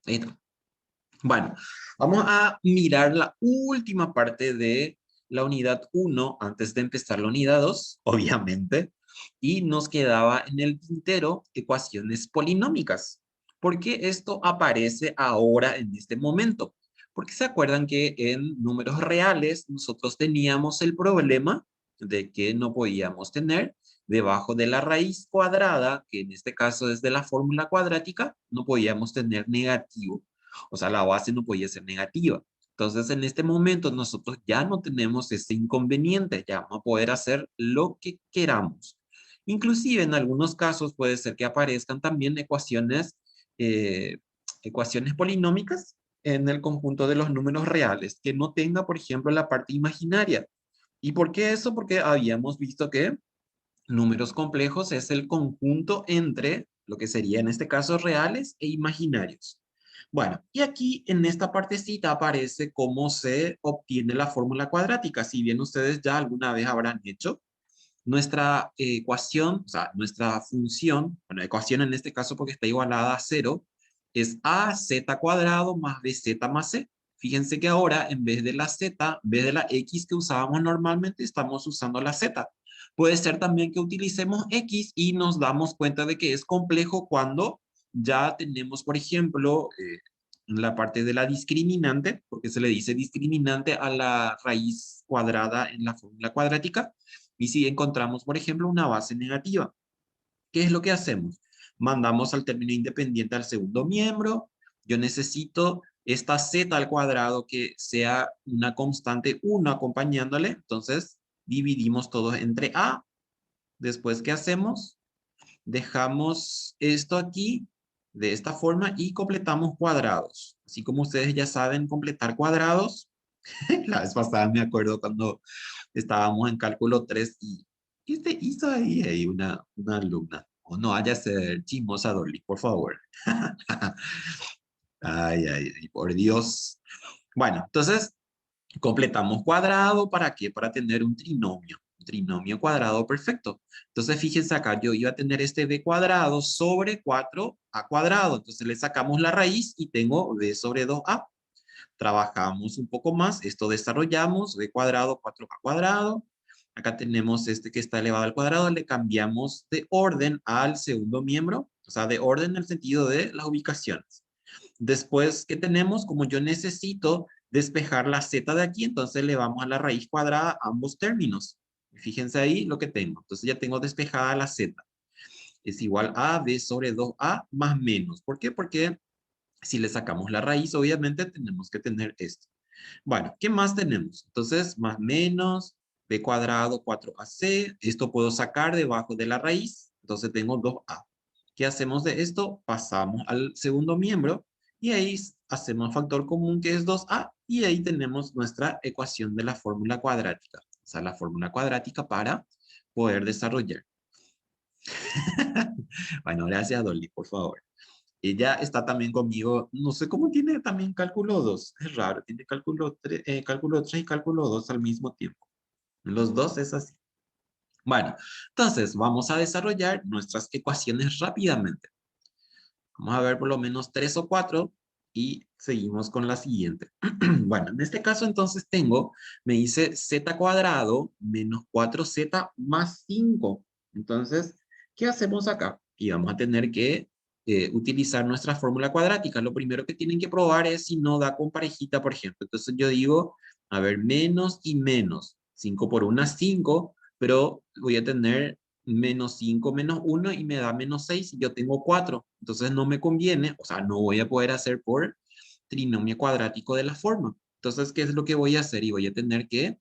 Ahí está. Bueno, vamos a mirar la última parte de la unidad uno antes de empezar la unidad 2, obviamente. Y nos quedaba en el tintero ecuaciones polinómicas. ¿Por qué esto aparece ahora en este momento? Porque se acuerdan que en números reales nosotros teníamos el problema de que no podíamos tener debajo de la raíz cuadrada, que en este caso es de la fórmula cuadrática, no podíamos tener negativo. O sea, la base no podía ser negativa. Entonces, en este momento nosotros ya no tenemos ese inconveniente, ya vamos a poder hacer lo que queramos. Inclusive en algunos casos puede ser que aparezcan también eh, ecuaciones polinómicas en el conjunto de los números reales, que no tenga, por ejemplo, la parte imaginaria. ¿Y por qué eso? Porque habíamos visto que números complejos es el conjunto entre lo que sería en este caso reales e imaginarios. Bueno, y aquí en esta partecita aparece cómo se obtiene la fórmula cuadrática. Si bien ustedes ya alguna vez habrán hecho nuestra ecuación, o sea, nuestra función, bueno, ecuación en este caso porque está igualada a cero, es az cuadrado más bz más c. Fíjense que ahora en vez de la z, en vez de la x que usábamos normalmente, estamos usando la z. Puede ser también que utilicemos x y nos damos cuenta de que es complejo cuando ya tenemos, por ejemplo, la parte de la discriminante, porque se le dice discriminante a la raíz cuadrada en la fórmula cuadrática, y si encontramos, por ejemplo, una base negativa, ¿qué es lo que hacemos? Mandamos al término independiente al segundo miembro. Yo necesito esta z al cuadrado que sea una constante 1 acompañándole. Entonces, dividimos todo entre a. Después, ¿qué hacemos? Dejamos esto aquí de esta forma y completamos cuadrados. Así como ustedes ya saben completar cuadrados. La vez pasada me acuerdo cuando estábamos en cálculo 3 y ¿qué te hizo ahí una alumna? O no vaya a ser chismosa, Dolly, por favor. Ay, ay, ay, por Dios. Bueno, entonces completamos cuadrado, ¿para qué? Para tener un trinomio cuadrado perfecto. Entonces, fíjense acá, yo iba a tener este b cuadrado sobre 4a cuadrado. Entonces, le sacamos la raíz y tengo b sobre 2a. Trabajamos un poco más, esto desarrollamos, b cuadrado, 4a cuadrado. Acá tenemos este que está elevado al cuadrado, le cambiamos de orden al segundo miembro, o sea, de orden en el sentido de las ubicaciones. Después, ¿qué tenemos? Como yo necesito despejar la z de aquí, entonces le vamos a la raíz cuadrada a ambos términos. Fíjense ahí lo que tengo. Entonces ya tengo despejada la z. Es igual a b sobre 2a más menos. ¿Por qué? Porque si le sacamos la raíz, obviamente tenemos que tener esto. Bueno, ¿qué más tenemos? Entonces, más menos b cuadrado 4ac. Esto puedo sacar debajo de la raíz. Entonces tengo 2a. ¿Qué hacemos de esto? Pasamos al segundo miembro y ahí hacemos factor común que es 2a y ahí tenemos nuestra ecuación de la fórmula cuadrática. O sea, la fórmula cuadrática para poder desarrollar. Bueno, gracias Dolly, por favor. Ella está también conmigo, no sé cómo tiene también cálculo 2, es raro, tiene cálculo 3 y cálculo 2 al mismo tiempo. Los dos es así. Bueno, entonces vamos a desarrollar nuestras ecuaciones rápidamente. Vamos a ver por lo menos 3 o 4 y seguimos con la siguiente. Bueno, en este caso entonces me dice z cuadrado menos 4z más 5. Entonces, ¿qué hacemos acá? Y vamos a tener que utilizar nuestra fórmula cuadrática. Lo primero que tienen que probar es si no da con parejita, por ejemplo. Entonces yo digo, a ver, menos y menos. 5 por 1 es 5, pero voy a tener menos 5 menos 1 y me da menos 6 y yo tengo 4. Entonces no me conviene, o sea, no voy a poder hacer por trinomio cuadrático de la forma. Entonces, ¿qué es lo que voy a hacer? Y voy a tener que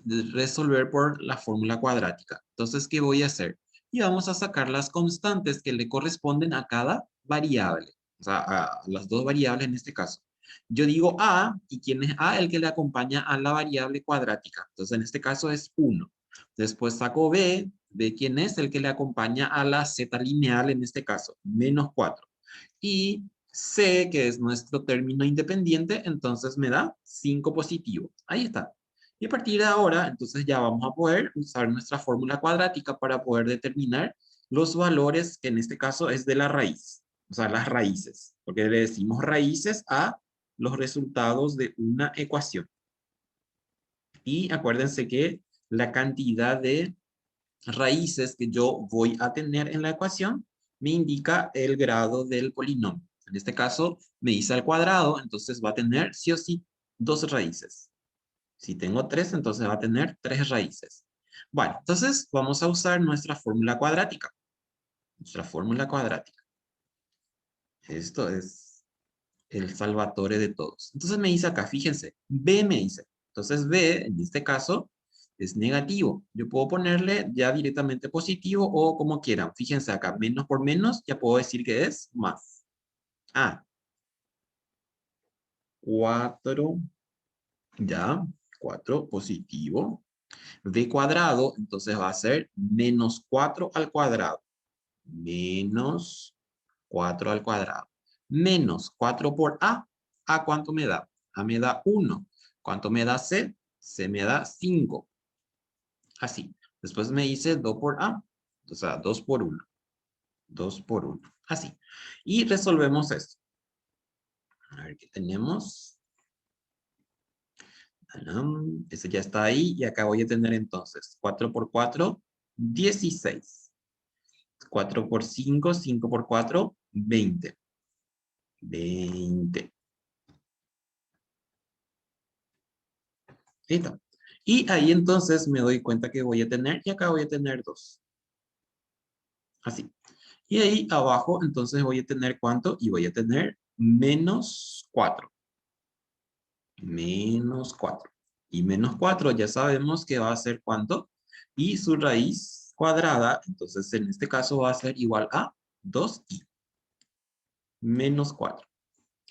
resolver por la fórmula cuadrática. Entonces, ¿qué voy a hacer? Y vamos a sacar las constantes que le corresponden a cada variable. O sea, a las dos variables en este caso. Yo digo A, y ¿quién es A? El que le acompaña a la variable cuadrática. Entonces, en este caso es 1. Después saco B, B quién es el que le acompaña a la Z lineal en este caso, menos 4. Y C, que es nuestro término independiente, entonces me da 5 positivo. Ahí está. Y a partir de ahora, entonces ya vamos a poder usar nuestra fórmula cuadrática para poder determinar los valores, que en este caso es de la raíz, o sea, las raíces. porque le decimos raíces a los resultados de una ecuación. Y acuérdense que la cantidad de raíces que yo voy a tener en la ecuación me indica el grado del polinomio. En este caso, me dice al cuadrado, entonces va a tener sí o sí 2 raíces. Si tengo 3, entonces va a tener 3 raíces. Bueno, entonces vamos a usar nuestra fórmula cuadrática. Nuestra fórmula cuadrática. Esto es el salvatore de todos. Entonces me dice acá, fíjense, b me dice. Entonces b, en este caso, es negativo. Yo puedo ponerle ya directamente positivo o como quieran. Fíjense acá, menos por menos, ya puedo decir que es más. A. 4, ya, 4 positivo. B cuadrado, entonces va a ser menos 4 al cuadrado. Menos 4 al cuadrado. Menos 4 por A. ¿A cuánto me da? A me da 1. ¿Cuánto me da C? C me da 5. Así. Después me dice 2 por A. O sea, 2 por 1. 2 por 1. Así. Y resolvemos esto. A ver qué tenemos. Ese ya está ahí. Y acá voy a tener entonces 4 por 4, 16. 4 por 5, 5 por 4, 20. 20. ¿Listo? Y ahí entonces me doy cuenta que voy a tener, y acá voy a tener 2. Así. Y ahí abajo entonces voy a tener ¿cuánto? Y voy a tener menos 4. Menos 4. Y menos 4 ya sabemos que va a ser ¿cuánto? Y su raíz cuadrada, entonces en este caso va a ser igual a 2i. Menos 4.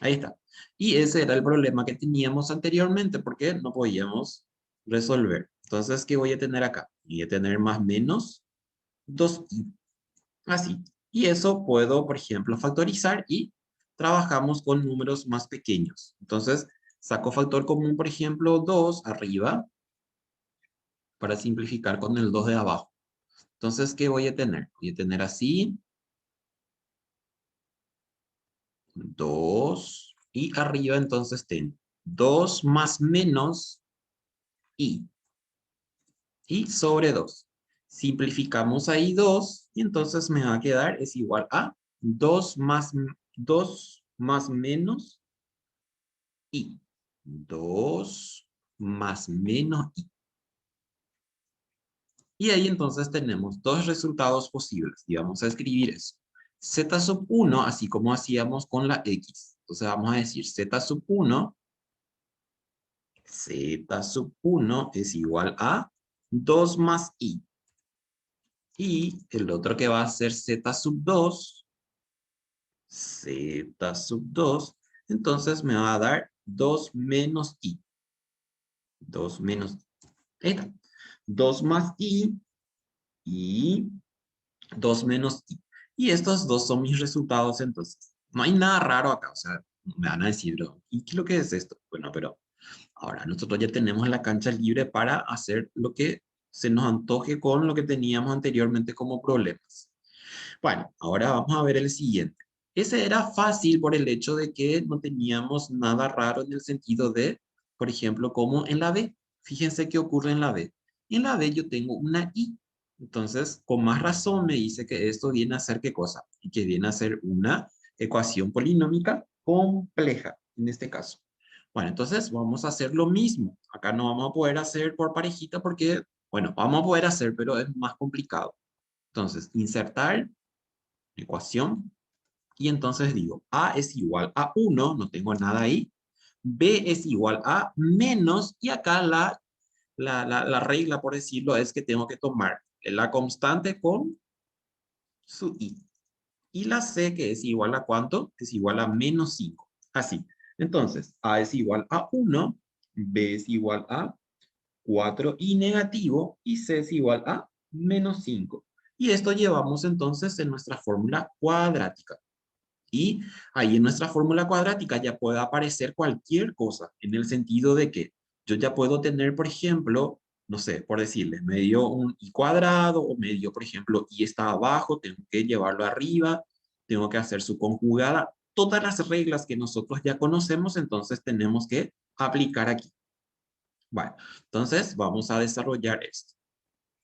Ahí está. Y ese era el problema que teníamos anteriormente porque no podíamos resolver. Entonces, ¿qué voy a tener acá? Voy a tener más menos 2i. Así. Y eso puedo, por ejemplo, factorizar y trabajamos con números más pequeños. Entonces, saco factor común, por ejemplo, 2 arriba para simplificar con el 2 de abajo. Entonces, ¿qué voy a tener? Voy a tener así 2 y arriba entonces tengo 2 más menos i. Y sobre 2. Simplificamos ahí 2 y entonces me va a quedar es igual a 2 más menos i. 2 más menos i. Y ahí entonces tenemos dos resultados posibles y vamos a escribir eso. Z sub 1, así como hacíamos con la x. Entonces vamos a decir Z sub 1 es igual a 2 más i. Y el otro que va a ser Z sub 2, entonces me va a dar 2 menos i. 2 menos i. Ahí está. 2 más i y 2 menos i. Y estos dos son mis resultados entonces. No hay nada raro acá, o sea, me van a decir, ¿y qué es lo que es esto? Bueno, pero ahora nosotros ya tenemos la cancha libre para hacer lo que se nos antoje con lo que teníamos anteriormente como problemas. Bueno, ahora vamos a ver el siguiente. Ese era fácil por el hecho de que no teníamos nada raro en el sentido de, por ejemplo, como en la B. Fíjense qué ocurre en la B. En la B yo tengo una I. Entonces, con más razón me dice que esto viene a ser ¿qué cosa? Y que viene a ser una ecuación polinómica compleja, en este caso. Bueno, entonces vamos a hacer lo mismo. Acá no vamos a poder hacer por parejita porque, bueno, vamos a poder hacer, pero es más complicado. Entonces, insertar ecuación. Y entonces digo, A es igual a 1, no tengo nada ahí. B es igual a menos, y acá la regla, por decirlo, es que tengo que tomar la constante con su i. Y la C, que es igual a ¿cuánto? Es igual a menos 5. Así. Entonces, A es igual a 1, B es igual a 4i negativo y C es igual a menos 5. Y esto llevamos entonces en nuestra fórmula cuadrática. Y ahí en nuestra fórmula cuadrática ya puede aparecer cualquier cosa, en el sentido de que yo ya puedo tener, por ejemplo, no sé, por decirle, me dio un i cuadrado, o me dio, por ejemplo, i está abajo, tengo que llevarlo arriba, tengo que hacer su conjugada. todas las reglas que nosotros ya conocemos, entonces tenemos que aplicar aquí. Bueno, entonces vamos a desarrollar esto.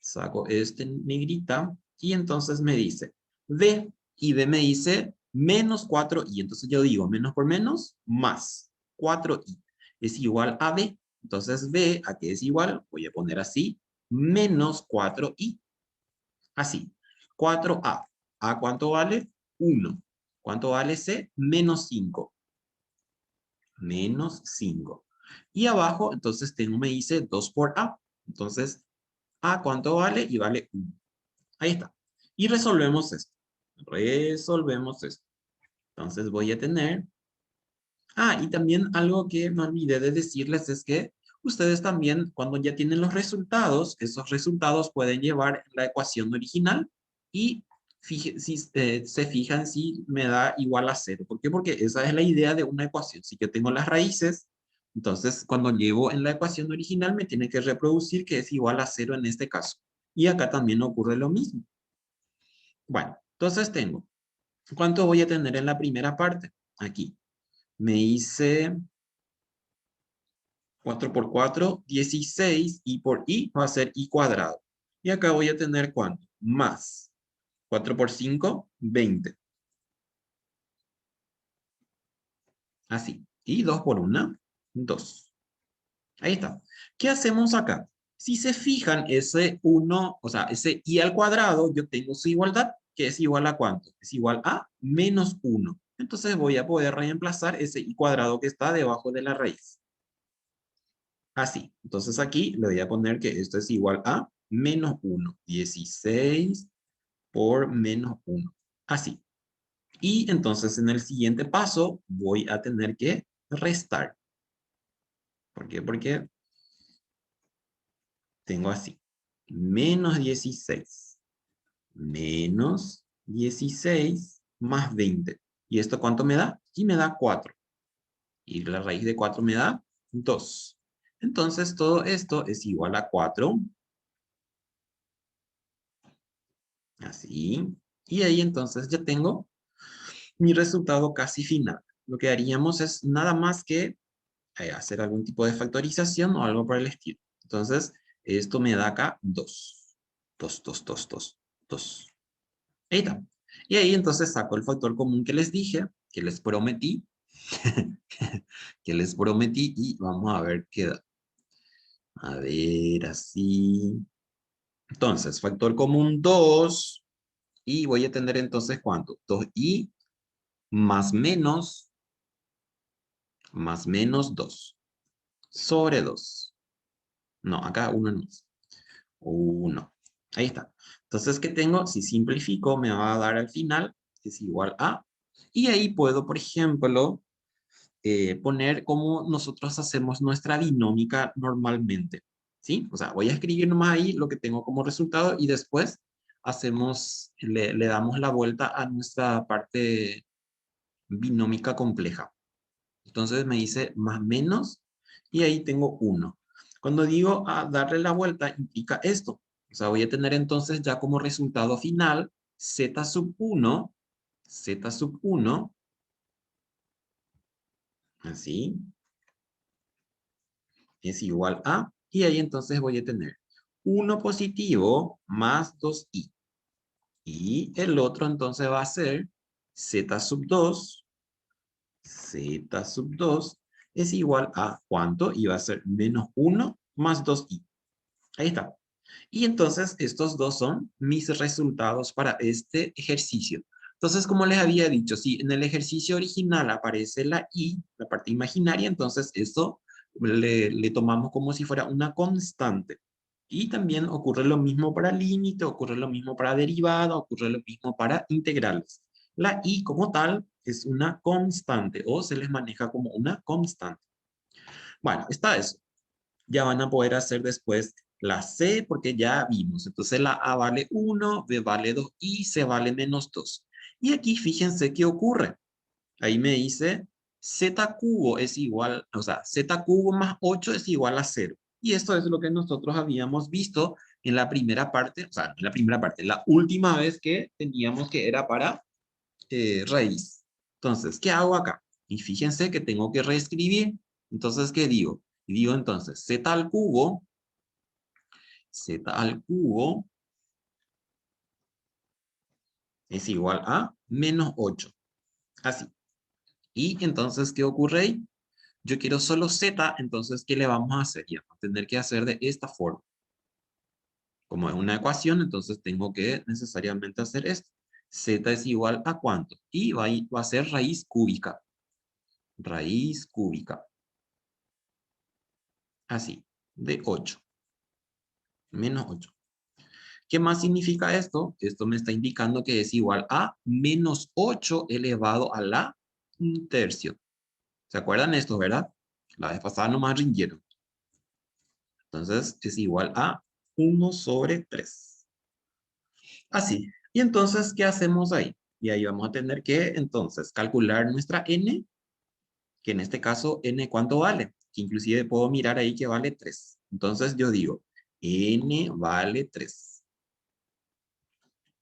Saco este en negrita y entonces me dice D, y D me dice menos 4i. Entonces yo digo menos por menos, más 4i es igual a D. Entonces B, ¿a qué es igual? Voy a poner así, menos 4i. Así, 4a. ¿A cuánto vale? 1. ¿Cuánto vale C? Menos 5. Menos 5. Y abajo, entonces tengo, me dice 2 por A. Entonces, ¿A cuánto vale? Y vale 1. Ahí está. Y resolvemos esto. Resolvemos esto. Entonces voy a tener... Ah, y también algo que me olvidé de decirles es que ustedes también, cuando ya tienen los resultados, esos resultados pueden llevar la ecuación original y si se fijan si me da igual a 0. ¿Por qué? Porque esa es la idea de una ecuación. Si yo tengo las raíces, entonces cuando llevo en la ecuación original me tiene que reproducir que es igual a 0 en este caso. Y acá también ocurre lo mismo. Bueno, entonces tengo, ¿cuánto voy a tener en la primera parte? Aquí. Me hice 4 por 4, 16, y por i va a ser i cuadrado. Y acá voy a tener ¿cuánto? Más 4 por 5, 20. Así. Y 2 por 1, 2. Ahí está. ¿Qué hacemos acá? Si se fijan, ese 1, o sea, ese i al cuadrado, yo tengo su igualdad, que es igual a ¿cuánto? Es igual a menos 1. Entonces voy a poder reemplazar ese i cuadrado que está debajo de la raíz. Así. Entonces aquí le voy a poner que esto es igual a menos 1. 16 por menos 1. Así. Y entonces en el siguiente paso voy a tener que restar. ¿Por qué? Porque tengo así. Menos 16. Menos 16 más 20. ¿Y esto cuánto me da? Y me da 4. Y la raíz de 4 me da 2. Entonces todo esto es igual a 4. Así. Y ahí entonces ya tengo mi resultado casi final. Lo que haríamos es nada más que hacer algún tipo de factorización o algo por el estilo. Entonces, esto me da acá 2. 2, 2, 2, 2, 2. Ahí está. Y ahí entonces saco el factor común que les dije, que les prometí, que les prometí, y vamos a ver qué da. A ver, así. Entonces, factor común 2, y voy a tener entonces ¿cuánto? 2i más menos 2 sobre 2. No, acá 1 no es. 1. Ahí está. Entonces, ¿qué tengo? Si simplifico, me va a dar al final, es igual a. Y ahí puedo, por ejemplo, poner cómo nosotros hacemos nuestra binómica normalmente. ¿Sí? O sea, voy a escribir nomás ahí lo que tengo como resultado y después le damos la vuelta a nuestra parte binómica compleja. Entonces me dice más menos y ahí tengo 1. Cuando digo a darle la vuelta implica esto. O sea, voy a tener entonces ya como resultado final z sub 1, así, es igual a, y ahí entonces voy a tener 1 positivo más 2i. Y el otro entonces va a ser z sub 2, es igual a ¿cuánto? Y va a ser menos 1 más 2i. Ahí está. Y entonces estos dos son mis resultados para este ejercicio. Entonces, como les había dicho, si en el ejercicio original aparece la i, la parte imaginaria, entonces esto le tomamos como si fuera una constante. Y también ocurre lo mismo para límite, ocurre lo mismo para derivada, ocurre lo mismo para integrales. La i como tal es una constante o se les maneja como una constante. Bueno, está eso. Ya van a poder hacer después la C porque ya vimos. Entonces la A vale 1, B vale 2 y C vale menos 2. Y aquí fíjense qué ocurre. Ahí me dice Z cubo es igual, o sea, Z cubo más 8 es igual a 0. Y esto es lo que nosotros habíamos visto en la primera parte, o sea, en la primera parte, la última vez que teníamos que era para raíz. Entonces, ¿qué hago acá? Y fíjense que tengo que reescribir. Entonces, ¿qué digo? Y digo entonces, z al cubo es igual a menos 8. Así. Y entonces, ¿qué ocurre ahí? Yo quiero solo z, entonces, ¿qué le vamos a hacer? Y vamos a tener que hacer de esta forma. Como es una ecuación, entonces tengo que necesariamente hacer esto. Z es igual a ¿cuánto? Y va a ser raíz cúbica. Raíz cúbica. Así, de 8. Menos 8. ¿Qué más significa esto? Esto me está indicando que es igual a menos 8 elevado a la un tercio. ¿Se acuerdan esto, verdad? La vez pasada nomás rindieron. Entonces es igual a 1/3. Así. Y entonces, ¿qué hacemos ahí? Y ahí vamos a tener que entonces calcular nuestra n, que en este caso n ¿cuánto vale? Que inclusive puedo mirar ahí que vale 3. Entonces yo digo, n vale 3.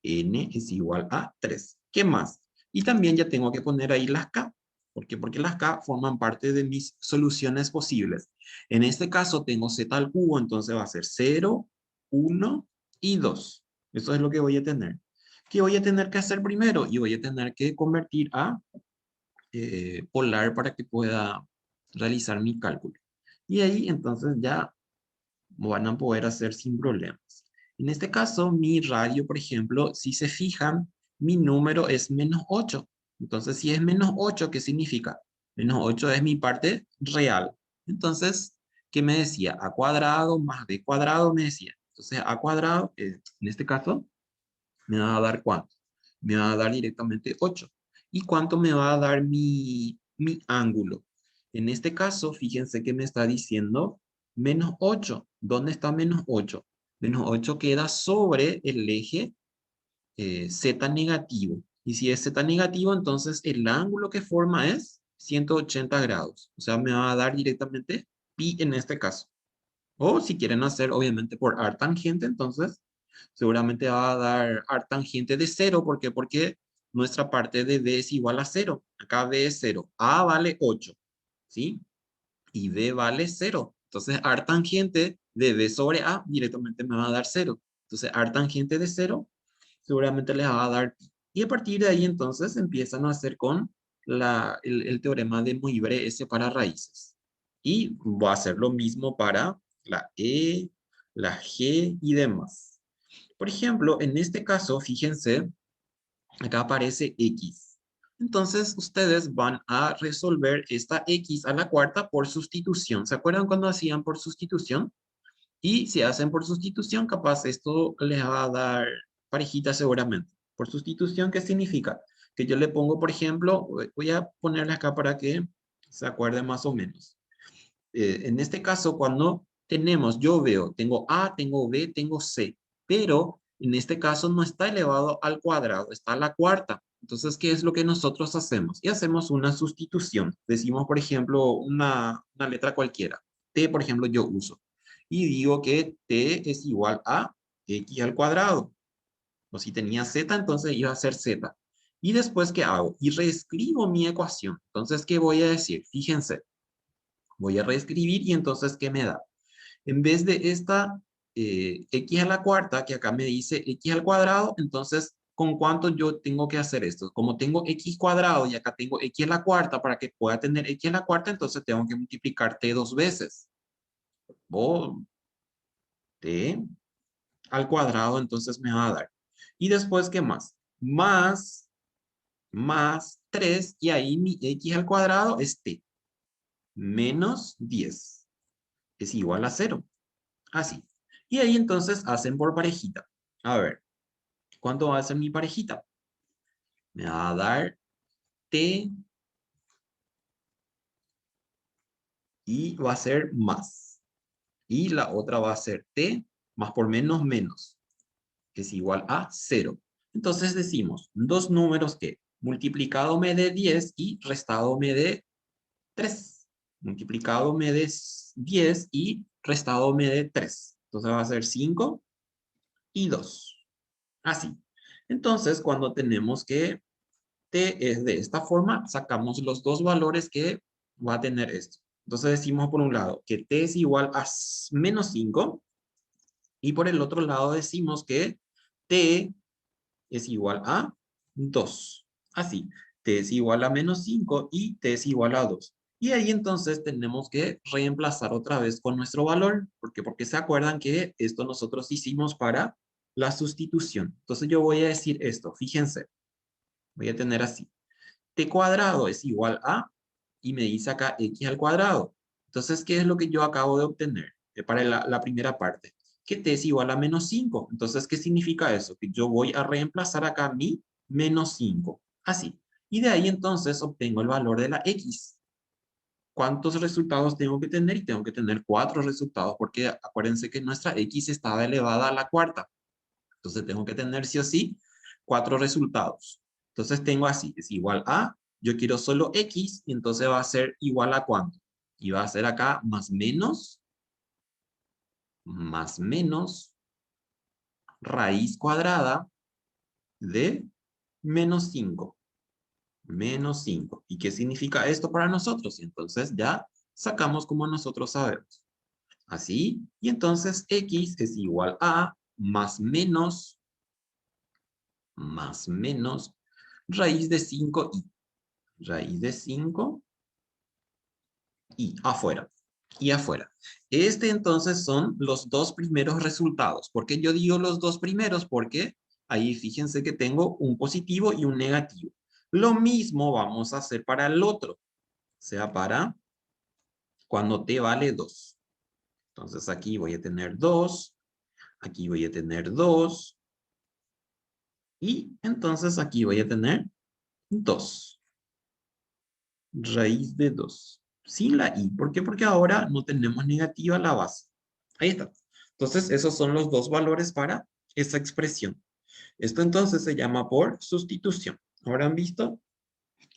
N es igual a 3. ¿Qué más? Y también ya tengo que poner ahí las K. ¿Por qué? Porque las K forman parte de mis soluciones posibles. En este caso tengo Z al cubo, entonces va a ser 0, 1 y 2. Eso es lo que voy a tener. ¿Qué voy a tener que hacer primero? Y voy a tener que convertir a polar para que pueda realizar mi cálculo. Y ahí entonces ya van a poder hacer sin problemas. En este caso, mi radio, por ejemplo, si se fijan, mi número es menos 8. Entonces, si es menos 8, ¿qué significa? Menos 8 es mi parte real. Entonces, ¿qué me decía? A cuadrado más b cuadrado me decía. Entonces, a cuadrado, en este caso, me va a dar ¿cuánto? Me va a dar directamente 8. ¿Y cuánto me va a dar mi ángulo? En este caso, fíjense que me está diciendo menos 8. ¿Dónde está menos 8? Menos 8 queda sobre el eje z negativo. Y si es z negativo, entonces el ángulo que forma es 180 grados. O sea, me va a dar directamente pi en este caso. O si quieren hacer, obviamente, por artangente, entonces seguramente va a dar artangente de 0. ¿Por qué? Porque nuestra parte de b es igual a 0. Acá b es 0. A vale 8. ¿Sí? Y b vale 0. Entonces, artangente de b sobre a directamente me va a dar 0. Entonces, artangente de 0 seguramente les va a dar pi. Y a partir de ahí, entonces, empiezan a hacer con el teorema de Moivre S para raíces. Y va a hacer lo mismo para la E, la G y demás. Por ejemplo, en este caso, fíjense, acá aparece X. Entonces, ustedes van a resolver esta X a la cuarta por sustitución. ¿Se acuerdan cuando hacían por sustitución? Y si hacen por sustitución, capaz esto les va a dar parejita seguramente. Por sustitución, ¿qué significa? Que yo le pongo, por ejemplo, voy a ponerle acá para que se acuerde más o menos. En este caso, cuando yo veo, tengo A, tengo B, tengo C, pero en este caso no está elevado al cuadrado, está a la cuarta. Entonces, ¿qué es lo que nosotros hacemos? Y hacemos una sustitución. Decimos, por ejemplo, una letra cualquiera. T, por ejemplo, yo uso. Y digo que T es igual a X al cuadrado. O si tenía Z, entonces iba a ser Z. Y después, ¿qué hago? Y reescribo mi ecuación. Entonces, ¿qué voy a decir? Fíjense. Voy a reescribir y entonces, ¿qué me da? En vez de esta x a la cuarta, que acá me dice x al cuadrado, entonces, ¿con cuánto yo tengo que hacer esto? Como tengo x cuadrado y acá tengo x a la cuarta, para que pueda tener x a la cuarta, entonces tengo que multiplicar t dos veces. O t al cuadrado, entonces me va a dar. Y después, ¿qué más? Más 3, y ahí mi x al cuadrado es t. Menos 10 es igual a 0. Así. Y ahí entonces hacen por parejita. A ver, ¿cuánto va a ser mi parejita? Me va a dar T y va a ser más. Y la otra va a ser T más por menos menos, que es igual a 0. Entonces decimos, dos números que multiplicado me dé 10 y restado me dé 3. Multiplicado me dé 10 y restado me dé 3. Entonces va a ser 5 y 2. Así. Entonces, cuando tenemos que T es de esta forma, sacamos los dos valores que va a tener esto. Entonces decimos por un lado que T es igual a menos 5 y por el otro lado decimos que T es igual a 2. Así, T es igual a menos 5 y T es igual a 2. Y ahí entonces tenemos que reemplazar otra vez con nuestro valor. ¿Por qué? Porque se acuerdan que esto nosotros hicimos para la sustitución. Entonces yo voy a decir esto, fíjense, voy a tener así. T cuadrado es igual a, y me dice acá x al cuadrado. Entonces, ¿qué es lo que yo acabo de obtener para la primera parte? Que t es igual a menos 5. Entonces, ¿qué significa eso? Que yo voy a reemplazar acá mi menos 5. Así. Y de ahí entonces obtengo el valor de la x. ¿Cuántos resultados tengo que tener? Y tengo que tener 4 resultados, porque acuérdense que nuestra x estaba elevada a la cuarta. Entonces tengo que tener sí o sí 4 resultados. Entonces tengo así, es igual a, yo quiero solo x, y entonces va a ser igual a ¿cuánto? Y va a ser acá más menos, raíz cuadrada de menos 5. Menos 5. ¿Y qué significa esto para nosotros? Y entonces ya sacamos como nosotros sabemos. Así, y entonces x es igual a más menos raíz de 5 y raíz de 5 y afuera. Y afuera. Este entonces son los dos primeros resultados. ¿Por qué yo digo los dos primeros? Porque ahí fíjense que tengo un positivo y un negativo. Lo mismo vamos a hacer para el otro. O sea, para cuando t vale 2. Entonces aquí voy a tener 2. Aquí voy a tener 2. Y entonces aquí voy a tener 2. Raíz de 2 sin la i. ¿Por qué? Porque ahora no tenemos negativa la base. Ahí está. Entonces, esos son los dos valores para esa expresión. Esto entonces se llama por sustitución. ¿Habrán visto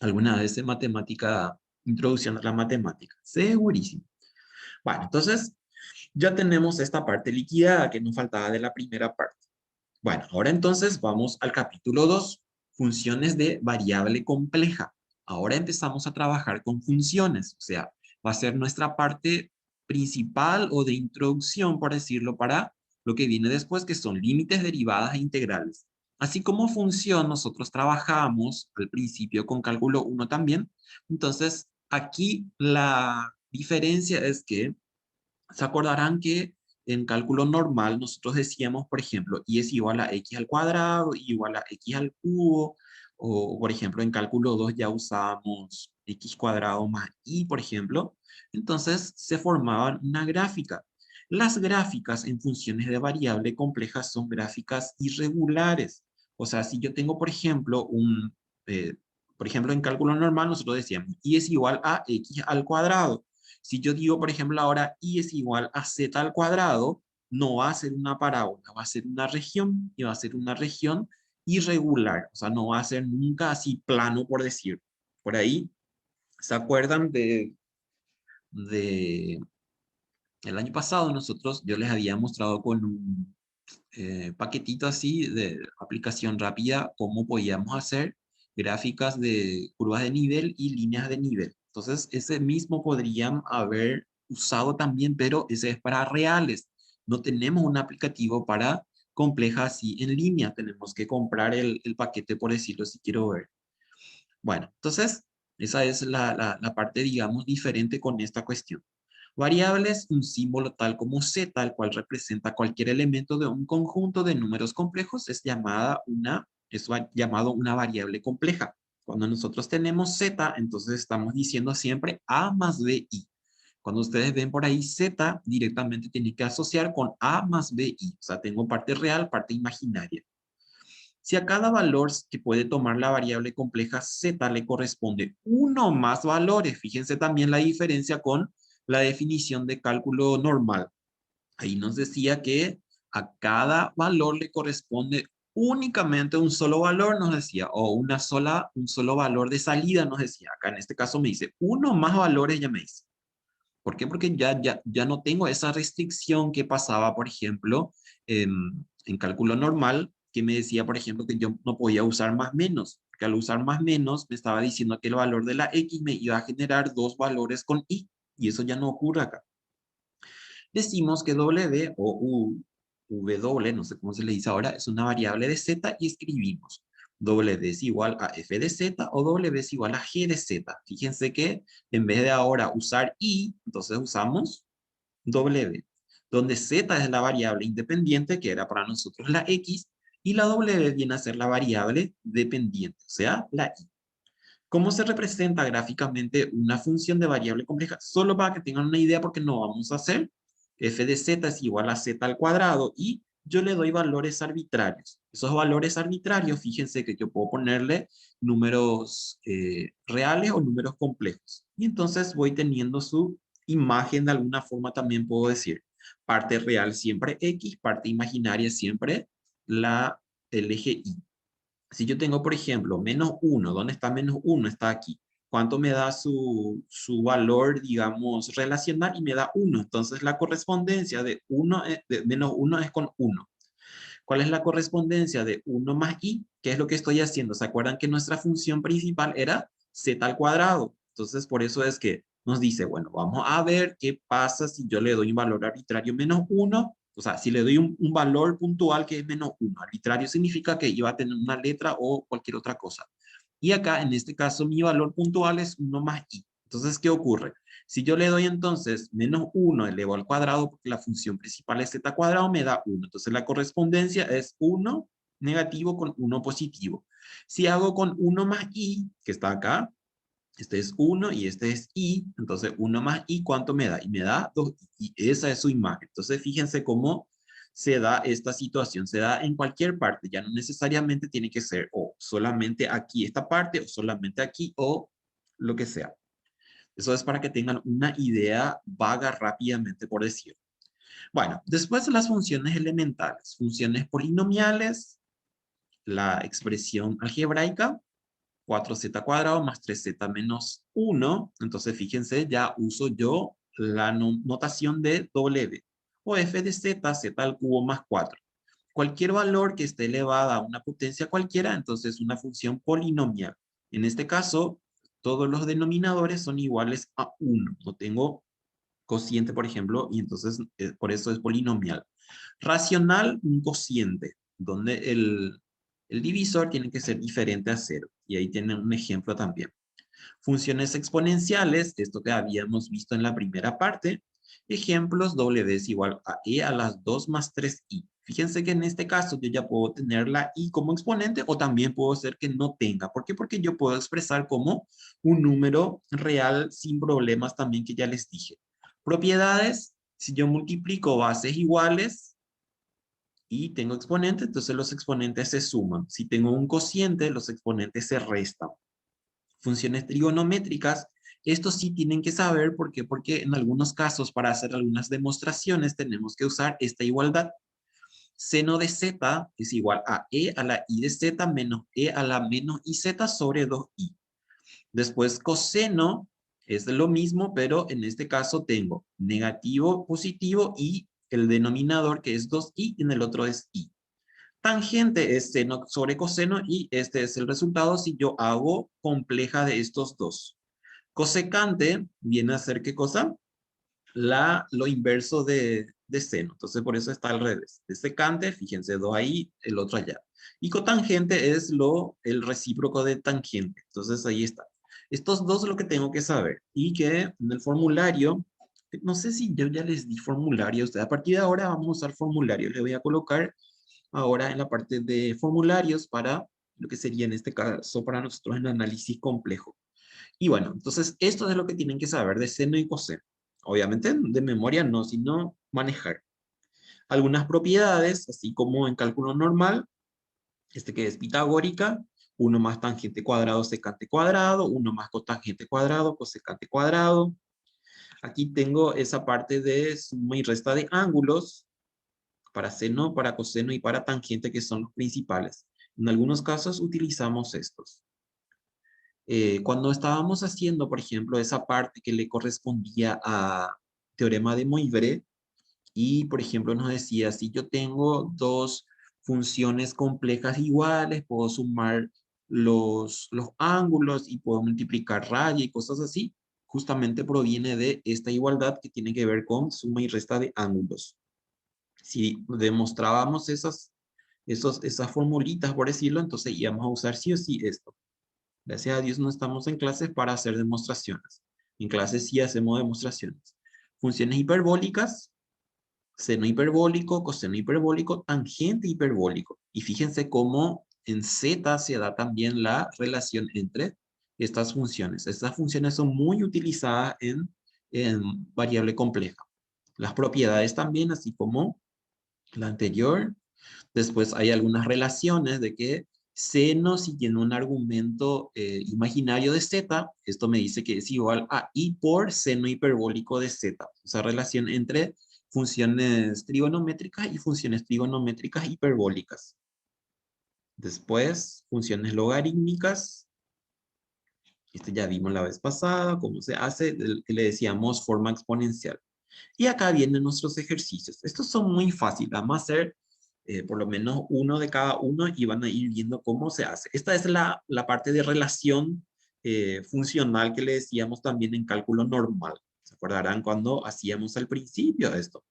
alguna vez en matemática, introducción a la matemática? Segurísimo. Bueno, entonces ya tenemos esta parte liquidada que nos faltaba de la primera parte. Bueno, ahora entonces vamos al capítulo 2, funciones de variable compleja. Ahora empezamos a trabajar con funciones, o sea, va a ser nuestra parte principal o de introducción, por decirlo, para lo que viene después, que son límites, derivadas e integrales. Así como función, nosotros trabajamos al principio con cálculo 1 también. Entonces, aquí la diferencia es que se acordarán que en cálculo normal nosotros decíamos, por ejemplo, y es igual a x al cuadrado, y igual a x al cubo, o por ejemplo en cálculo 2 ya usábamos x cuadrado más y, por ejemplo, entonces se formaban una gráfica. Las gráficas en funciones de variable complejas son gráficas irregulares. O sea, si yo tengo, por ejemplo, en cálculo normal nosotros decíamos y es igual a x al cuadrado. Si yo digo, por ejemplo, ahora y es igual a z al cuadrado, no va a ser una parábola, va a ser una región y va a ser una región irregular. O sea, no va a ser nunca así plano, por decir. Por ahí, ¿se acuerdan de el año pasado nosotros, yo les había mostrado con un paquetito así de aplicación rápida cómo podíamos hacer gráficas de curvas de nivel y líneas de nivel. Entonces, ese mismo podrían haber usado también, pero ese es para reales. No tenemos un aplicativo para compleja así en línea. Tenemos que comprar el paquete, por decirlo, si quiero ver. Bueno, entonces, esa es la parte, digamos, diferente con esta cuestión. Variables, un símbolo tal como z, el cual representa cualquier elemento de un conjunto de números complejos, es llamado una variable compleja. Cuando nosotros tenemos z, entonces estamos diciendo siempre a más bi. Cuando ustedes ven por ahí z, directamente tienen que asociar con a más bi. O sea, tengo parte real, parte imaginaria. Si a cada valor que puede tomar la variable compleja z le corresponde uno o más valores, fíjense también la diferencia con la definición de cálculo normal. Ahí nos decía que a cada valor le corresponde únicamente un solo valor, nos decía, o un solo valor de salida, nos decía. Acá en este caso me dice, uno o más valores ya me dice. ¿Por qué? Porque ya no tengo esa restricción que pasaba, por ejemplo, en cálculo normal, que me decía, por ejemplo, que yo no podía usar más menos. porque al usar más menos me estaba diciendo que el valor de la X me iba a generar dos valores con Y, y eso ya no ocurre acá. Decimos que W o W, no sé cómo se le dice ahora, es una variable de Z y escribimos W es igual a F de Z o W es igual a G de Z. Fíjense que en vez de ahora usar Y, entonces usamos W, donde Z es la variable independiente que era para nosotros la X y la W viene a ser la variable dependiente, o sea, la Y. ¿Cómo se representa gráficamente una función de variable compleja? Solo para que tengan una idea, porque no vamos a hacer f de z es igual a z al cuadrado y yo le doy valores arbitrarios. Esos valores arbitrarios, fíjense que yo puedo ponerle números reales o números complejos. Y entonces voy teniendo su imagen de alguna forma, también puedo decir. Parte real siempre x, parte imaginaria siempre el eje y. Si yo tengo, por ejemplo, menos 1, ¿dónde está menos 1? Está aquí. ¿Cuánto me da su valor, digamos, relacional? Y me da 1. Entonces, la correspondencia de, de menos 1 es con 1. ¿Cuál es la correspondencia de 1 más i? ¿Qué es lo que estoy haciendo? ¿Se acuerdan que nuestra función principal era z al cuadrado? Entonces, por eso es que nos dice, bueno, vamos a ver qué pasa si yo le doy un valor arbitrario menos 1. O sea, si le doy un valor puntual que es menos 1. Arbitrario significa que iba a tener una letra o cualquier otra cosa. Y acá, en este caso, mi valor puntual es 1 más i. Entonces, ¿qué ocurre? Si yo le doy entonces menos 1 elevado al cuadrado, porque la función principal es z cuadrado, me da 1. Entonces la correspondencia es 1 negativo con 1 positivo. Si hago con 1 más i, que está acá, este es 1 y este es i, entonces 1 más i, ¿cuánto me da? Y me da 2i, y esa es su imagen. Entonces fíjense cómo se da esta situación, se da en cualquier parte, ya no necesariamente tiene que ser o solamente aquí esta parte, o solamente aquí, o lo que sea. Eso es para que tengan una idea vaga rápidamente por decir. Bueno, después de las funciones elementales, funciones polinomiales, la expresión algebraica, 4z cuadrado más 3z menos 1. Entonces, fíjense, ya uso yo la notación de W, o f de z, z al cubo más 4. Cualquier valor que esté elevada a una potencia cualquiera, entonces es una función polinomial. En este caso, todos los denominadores son iguales a 1. No tengo cociente, por ejemplo, y entonces por eso es polinomial. Racional, un cociente, donde el divisor tiene que ser diferente a 0. Y ahí tienen un ejemplo también. Funciones exponenciales, esto que habíamos visto en la primera parte. Ejemplos, W es igual a e a las 2 más 3i. Fíjense que en este caso yo ya puedo tener la i como exponente o también puedo ser que no tenga. ¿Por qué? Porque yo puedo expresar como un número real sin problemas también, que ya les dije. Propiedades, si yo multiplico bases iguales y tengo exponentes, entonces los exponentes se suman. Si tengo un cociente, los exponentes se restan. Funciones trigonométricas, esto sí tienen que saber. ¿Por qué? Porque en algunos casos, para hacer algunas demostraciones, tenemos que usar esta igualdad. Seno de z es igual a e a la i de z menos e a la menos iz sobre 2i. Después coseno es lo mismo, pero en este caso tengo negativo, positivo y el denominador que es 2i y en el otro es i. Tangente es seno sobre coseno y este es el resultado si yo hago compleja de estos dos. Cosecante viene a ser ¿qué cosa? Lo inverso de seno. Entonces por eso está al revés. De secante, fíjense, dos ahí, el otro allá. Y cotangente es el recíproco de tangente. Entonces ahí está. Estos dos es lo que tengo que saber. Y que en el formulario, no sé si yo ya les di formulario a ustedes. A partir de ahora vamos a usar formulario. Le voy a colocar ahora en la parte de formularios para lo que sería en este caso para nosotros el análisis complejo. Y bueno, entonces esto es lo que tienen que saber de seno y coseno. Obviamente de memoria no, sino manejar. Algunas propiedades, así como en cálculo normal, que es pitagórica, 1 más tangente cuadrado, secante cuadrado, 1 más cotangente cuadrado, cosecante cuadrado. Aquí tengo esa parte de suma y resta de ángulos, para seno, para coseno y para tangente, que son los principales. En algunos casos utilizamos estos. Cuando estábamos haciendo, por ejemplo, esa parte que le correspondía a teorema de Moivre, y, por ejemplo, nos decía, si yo tengo dos funciones complejas iguales, puedo sumar los ángulos y puedo multiplicar raya y cosas así, justamente proviene de esta igualdad que tiene que ver con suma y resta de ángulos. Si demostrábamos esas formulitas, por decirlo, entonces íbamos a usar sí o sí esto. Gracias a Dios no estamos en clases para hacer demostraciones. En clases sí hacemos demostraciones. Funciones hiperbólicas, seno hiperbólico, coseno hiperbólico, tangente hiperbólico. Y fíjense cómo en Z se da también la relación entre estas funciones. Estas funciones son muy utilizadas en variable compleja. Las propiedades también, así como la anterior. Después hay algunas relaciones de que seno, si tiene un argumento imaginario de z, esto me dice que es igual a i por seno hiperbólico de z. Esa relación entre funciones trigonométricas y funciones trigonométricas hiperbólicas. Después, funciones logarítmicas. Este ya vimos la vez pasada, cómo se hace, que le decíamos forma exponencial. Y acá vienen nuestros ejercicios. Estos son muy fáciles. Vamos a hacer por lo menos uno de cada uno y van a ir viendo cómo se hace. Esta es la parte de relación funcional que le decíamos también en cálculo normal. ¿Se acordarán cuando hacíamos al principio de esto?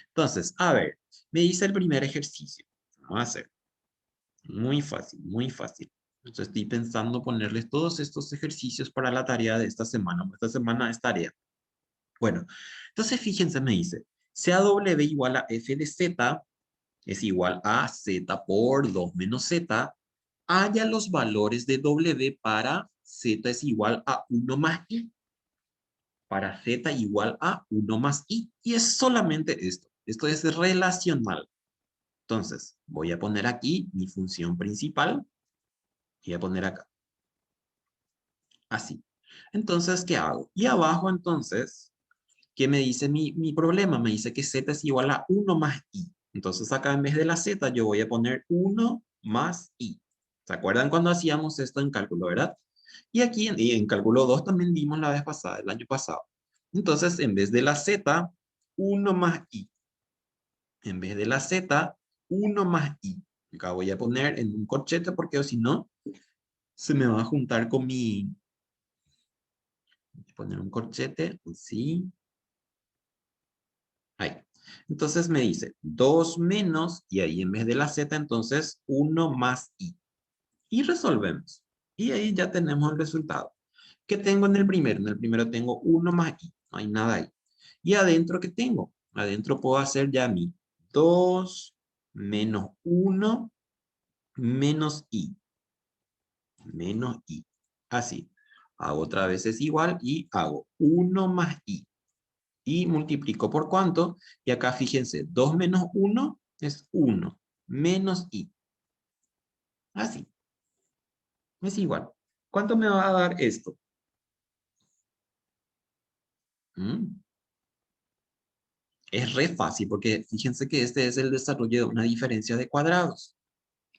Entonces, a ver, me dice el primer ejercicio. Vamos a hacer. Muy fácil, muy fácil. Entonces estoy pensando ponerles todos estos ejercicios para la tarea de esta semana. Esta semana es tarea. Bueno, entonces fíjense, me dice, CAW igual a f de z es igual a z por 2 menos z. Haya los valores de w para z es igual a 1 más i. Para z igual a 1 más i. Y es solamente esto. Esto es relacional. Entonces, voy a poner aquí mi función principal. Y voy a poner acá. Así. Entonces, ¿qué hago? Y abajo, entonces, ¿qué me dice mi problema? Me dice que z es igual a 1 más i. Entonces acá en vez de la z yo voy a poner 1 más i. ¿Se acuerdan cuando hacíamos esto en cálculo, verdad? Y aquí en cálculo 2 también vimos la vez pasada, el año pasado. Entonces en vez de la z, 1 más i. En vez de la z, 1 más i. Acá voy a poner en un corchete porque si no, se me va a juntar con mi... Voy a poner un corchete, así. Ahí. Entonces me dice 2 menos, y ahí en vez de la z, entonces 1 más i. Y resolvemos. Y ahí ya tenemos el resultado. ¿Qué tengo en el primero? En el primero tengo 1 más i. No hay nada ahí. ¿Y adentro qué tengo? Adentro puedo hacer ya mi 2 menos 1 menos i. Menos i. Así. Hago otra vez es igual y hago 1 más i. Y multiplico por cuánto, y acá fíjense, 2 menos 1 es 1, menos i. Así, es igual. ¿Cuánto me va a dar esto? ¿Mm? Es re fácil, porque fíjense que este es el desarrollo de una diferencia de cuadrados.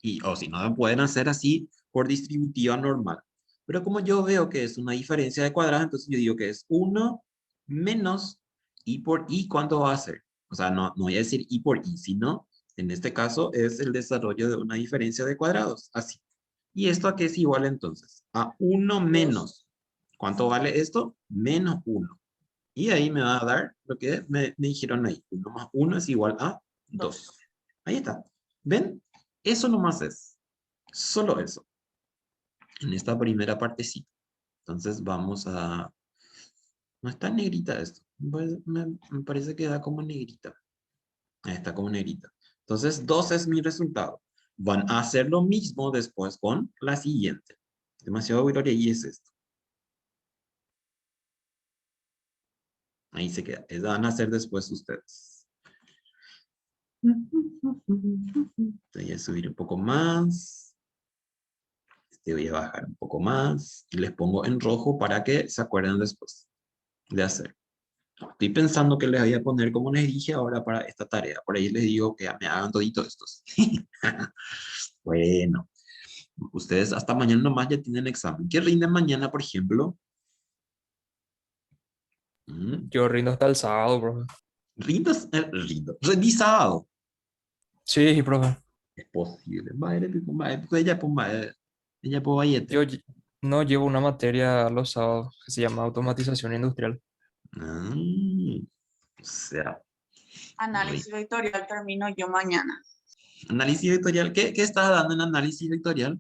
Y, o si no, pueden hacer así por distributiva normal. Pero como yo veo que es una diferencia de cuadrados, entonces yo digo que es 1 menos i por i, ¿cuánto va a ser? O sea, no voy a decir i por i, sino en este caso es el desarrollo de una diferencia de cuadrados, así. ¿Y esto a qué es igual entonces? A 1 menos. ¿Cuánto vale esto? Menos 1. Y ahí me va a dar lo que me dijeron ahí. 1 más 1 es igual a 2. Ahí está. ¿Ven? Eso nomás es. Solo eso. En esta primera partecita. Entonces vamos a... No está en negrita esto. Me parece que da como negrita. Ahí está como negrita. Entonces 2 es mi resultado. Van a hacer lo mismo después con la siguiente. Demasiado gloria y es esto. Ahí se queda. Eso van a hacer después ustedes. Voy a subir un poco más. Voy a bajar un poco más. Y les pongo en rojo para que se acuerden después de hacer. Estoy pensando que les voy a poner como les dije ahora para esta tarea. Por ahí les digo que me hagan toditos estos. Bueno, ustedes hasta mañana nomás ya tienen examen. ¿Qué rinden mañana, por ejemplo? ¿Mm? Yo rindo hasta el sábado, profe. ¿Rindas? Rendí sábado. Sí, profe. Es posible. Madre, madre, pues ella, pues, madre. Ella por Vallete. No llevo una materia los sábados que se llama automatización industrial. Ah, o sea, muy- Análisis vectorial termino yo mañana. análisis vectorial. ¿Qué estás dando en análisis vectorial?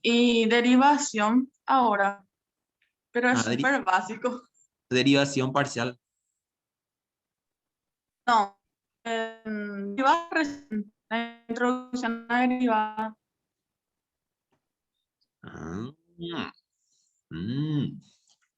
Y derivación ahora, pero es Ah, súper básico. derivación parcial. No, la introducción a derivada. Ah, mm.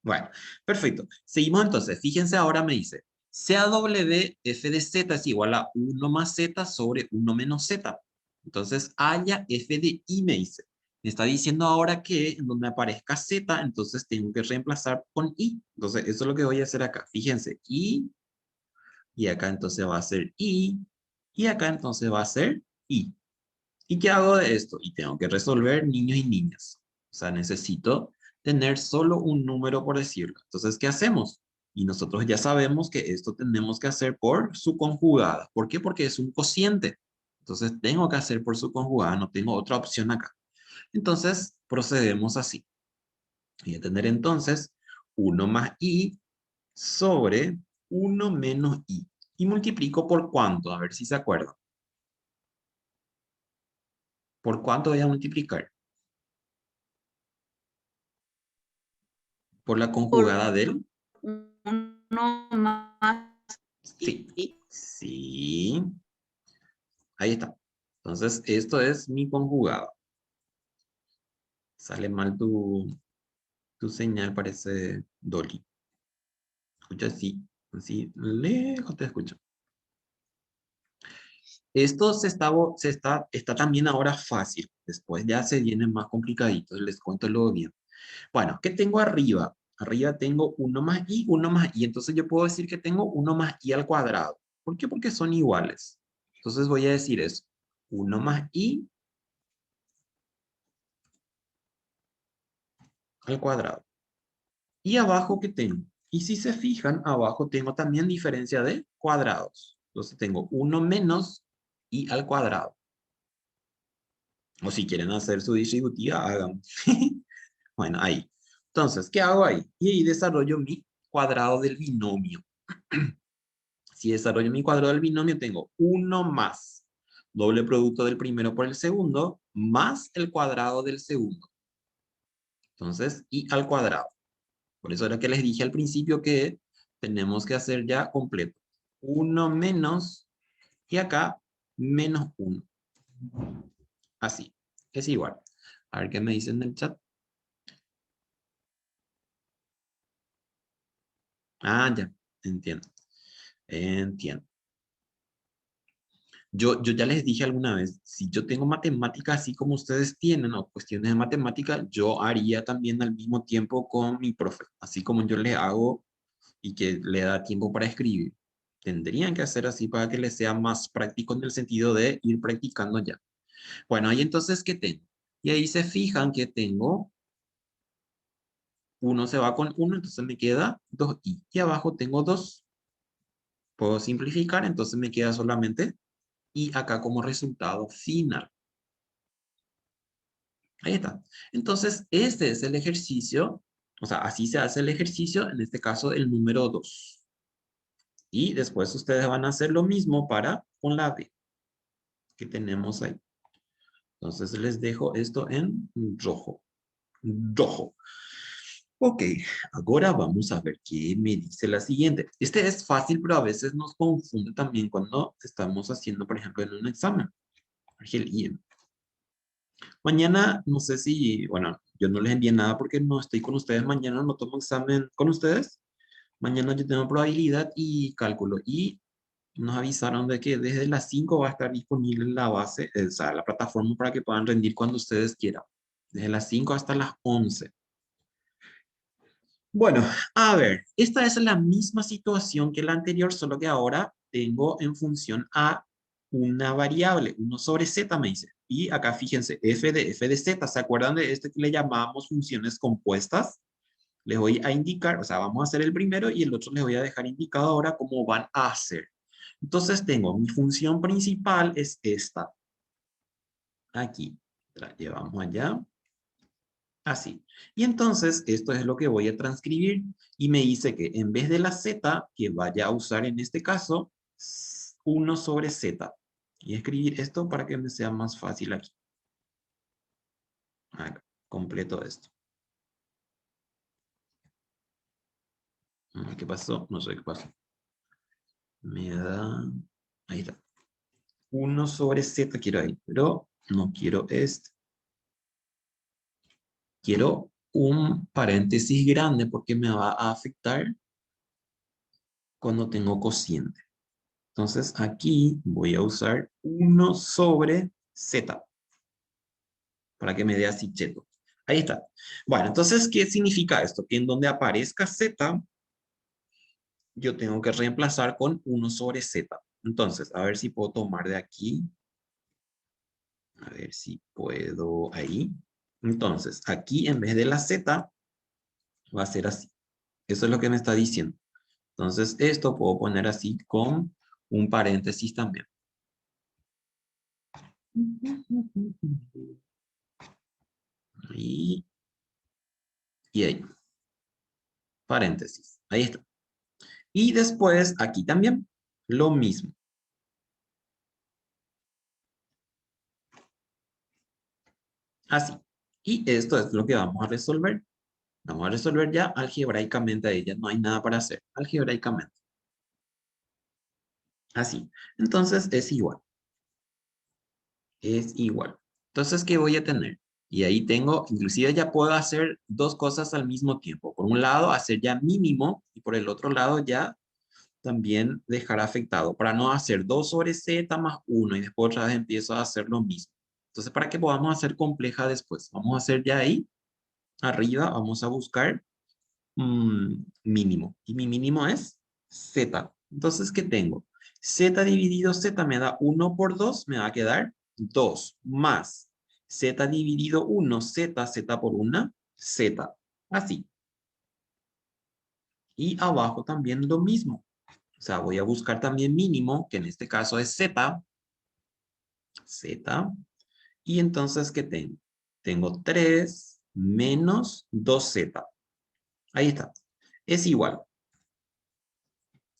Bueno, perfecto. Seguimos entonces. Fíjense ahora me dice, CW f de z es igual a 1 más z sobre 1 menos z. Entonces, haya f de i me dice. Me está diciendo ahora que en donde aparezca z, entonces tengo que reemplazar con i. Entonces, eso es lo que voy a hacer acá. Fíjense, i, y acá entonces va a ser i, y acá entonces va a ser i. ¿Y qué hago de esto? Y tengo que resolver niños y niñas. O sea, necesito tener solo un número por decirlo. Entonces, ¿qué hacemos? Y nosotros ya sabemos que esto tenemos que hacer por su conjugada. ¿Por qué? Porque es un cociente. Entonces, tengo que hacer por su conjugada, no tengo otra opción acá. Entonces, procedemos así. Voy a tener entonces 1 más i sobre 1 menos i. Y multiplico por cuánto, a ver si se acuerdan. ¿Por cuánto voy a multiplicar? Por la Por conjugada del. uno más Sí, y sí, ahí está. Entonces, esto es mi conjugado. Sale mal tu señal, parece Dolly. Escucha así, así, lejos te escucho. Esto está también ahora fácil. Después ya se vienen más complicaditos. Les cuento luego bien. Bueno, ¿qué tengo arriba? Arriba tengo 1 más i, 1 más i. Entonces yo puedo decir que tengo 1 más i al cuadrado. ¿Por qué? Porque son iguales. Entonces voy a decir eso. 1 más i al cuadrado. Y abajo, ¿qué tengo? Y si se fijan, abajo tengo también diferencia de cuadrados. Entonces tengo 1 menos i al cuadrado. O si quieren hacer su distributiva, hagan. Bueno, ahí. Entonces, ¿qué hago ahí? Y ahí desarrollo mi cuadrado del binomio. Si desarrollo mi cuadrado del binomio, tengo 1 más doble producto del primero por el segundo, más el cuadrado del segundo. Entonces, i al cuadrado. Por eso era que les dije al principio que tenemos que hacer ya completo. 1 menos, y acá menos 1. Así, es igual. A ver qué me dicen en el chat. Ah, ya, entiendo. Entiendo. Yo ya les dije alguna vez, si yo tengo matemática así como ustedes tienen, o cuestiones de matemática, yo haría también al mismo tiempo con mi profe, así como yo le hago y que le da tiempo para escribir. Tendrían que hacer así para que les sea más práctico en el sentido de ir practicando ya. Bueno, ahí entonces, ¿qué tengo? Y ahí se fijan que tengo, uno se va con uno, entonces me queda 2i. Y abajo tengo 2. Puedo simplificar, entonces me queda solamente i acá como resultado final. Ahí está. Entonces, este es el ejercicio, o sea, así se hace el ejercicio, en este caso el número 2. Y después ustedes van a hacer lo mismo para con la B que tenemos ahí. Entonces les dejo esto en rojo. Rojo. Ok, ahora vamos a ver qué me dice la siguiente. Este es fácil, pero a veces nos confunde también cuando estamos haciendo, por ejemplo, en un examen. Argelia. Mañana, no sé si, bueno, yo no les envié nada porque no estoy con ustedes. Mañana no tomo examen con ustedes. Mañana yo tengo probabilidad y cálculo. Y nos avisaron de que desde las 5 va a estar disponible la base, o sea, la plataforma para que puedan rendir cuando ustedes quieran. Desde las 5 hasta las 11. Bueno, a ver, esta es la misma situación que la anterior, solo que ahora tengo en función a una variable, 1 sobre z me dice. Y acá fíjense, f de z, ¿se acuerdan de este que le llamábamos funciones compuestas? Les voy a indicar, o sea, vamos a hacer el primero y el otro les voy a dejar indicado ahora cómo van a hacer. Entonces tengo, mi función principal es esta, aquí. La llevamos allá. Así. Y entonces, esto es lo que voy a transcribir. Y me dice que en vez de la z, que vaya a usar en este caso, 1 sobre z. Y escribir esto para que me sea más fácil aquí. Acá, completo esto. ¿Qué pasó? No sé qué pasó. Me da... Ahí está. 1 sobre z quiero ahí, pero no quiero este. Quiero un paréntesis grande porque me va a afectar cuando tengo cociente. Entonces aquí voy a usar 1 sobre z para que me dé así cheto. Ahí está. Bueno, entonces, ¿qué significa esto? Que en donde aparezca z, yo tengo que reemplazar con 1 sobre z. Entonces, a ver si puedo tomar de aquí. A ver si puedo ahí. Entonces, aquí en vez de la z, va a ser así. Eso es lo que me está diciendo. Entonces, esto puedo poner así con un paréntesis también. Ahí. Y ahí. Paréntesis. Ahí está. Y después, aquí también, lo mismo. Así. Y esto es lo que vamos a resolver. Vamos a resolver ya algebraicamente a ella. No hay nada para hacer. Algebraicamente. Así. Entonces, es igual. Es igual. Entonces, ¿qué voy a tener? Y ahí tengo, inclusive ya puedo hacer dos cosas al mismo tiempo. Por un lado, hacer ya mínimo. Y por el otro lado, ya también dejar afectado. Para no hacer 2 sobre z más 1. Y después otra vez empiezo a hacer lo mismo. Entonces, para que podamos hacer compleja después. Vamos a hacer ya ahí. Arriba vamos a buscar mínimo. Y mi mínimo es z. Entonces, ¿qué tengo? Z dividido z me da 1 por 2, me va a quedar 2 más z dividido 1, z por 1, z. Así. Y abajo también lo mismo. O sea, voy a buscar también mínimo, que en este caso es z. Z. Y entonces, ¿qué tengo? Tengo 3 menos 2z. Ahí está. Es igual.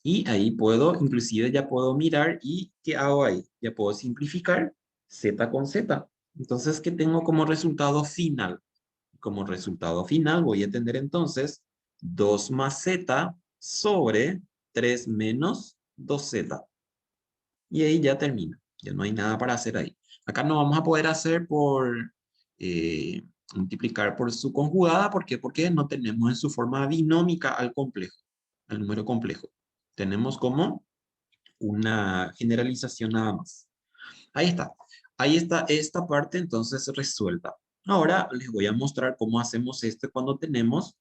Y ahí puedo, inclusive ya puedo mirar y ¿qué hago ahí? Ya puedo simplificar z con z. Entonces, ¿qué tengo como resultado final? Como resultado final voy a tener entonces 2 más z sobre 3 menos 2z. Y ahí ya termina. Ya no hay nada para hacer ahí. Acá no vamos a poder hacer por multiplicar por su conjugada. ¿Por qué? Porque no tenemos en su forma binómica al complejo, al número complejo. Tenemos como una generalización nada más. Ahí está. Ahí está esta parte entonces resuelta. Ahora les voy a mostrar cómo hacemos esto cuando tenemos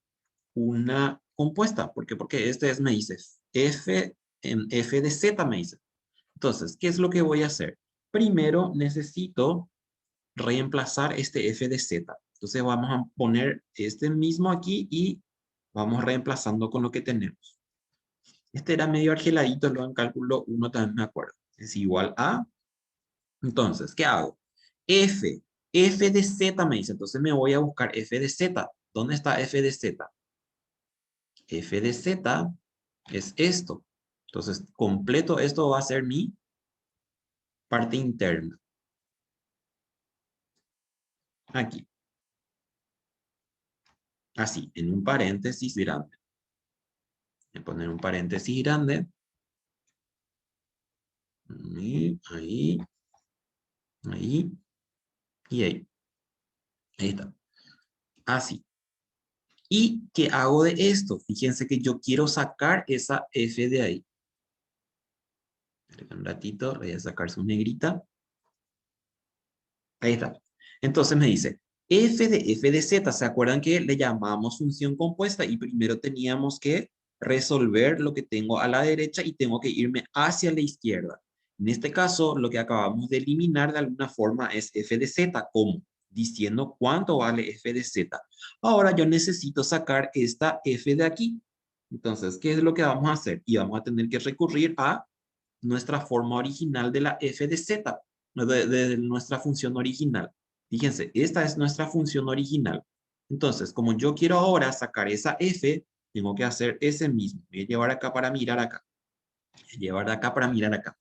una compuesta. ¿Por qué? Porque este es, me dice, f en f de z me dice. Entonces, ¿qué es lo que voy a hacer? Primero necesito reemplazar este f de z. Entonces vamos a poner este mismo aquí y vamos reemplazando con lo que tenemos. Este era medio argeladito, lo en cálculo 1 también me acuerdo. Es igual a... Entonces, ¿qué hago? F de z me dice. Entonces me voy a buscar f de z. ¿Dónde está f de z? F de z es esto. Entonces, completo esto va a ser mi parte interna. Aquí. Así, en un paréntesis grande. Voy a poner un paréntesis grande. Y ahí. Ahí. Y ahí. Ahí está. Así. ¿Y qué hago de esto? Fíjense que yo quiero sacar esa F de ahí. Un ratito, voy a sacar su negrita. Ahí está. Entonces me dice, f de z, ¿se acuerdan que le llamamos función compuesta? Y primero teníamos que resolver lo que tengo a la derecha y tengo que irme hacia la izquierda. En este caso, lo que acabamos de eliminar de alguna forma es f de z, ¿cómo? Diciendo cuánto vale f de z. Ahora yo necesito sacar esta f de aquí. Entonces, ¿qué es lo que vamos a hacer? Y vamos a tener que recurrir a nuestra forma original de la f de z, de nuestra función original. Fíjense, esta es nuestra función original. Entonces, como yo quiero ahora sacar esa f, tengo que hacer ese mismo. Voy a llevar acá para mirar acá. Voy a llevar de acá para mirar acá.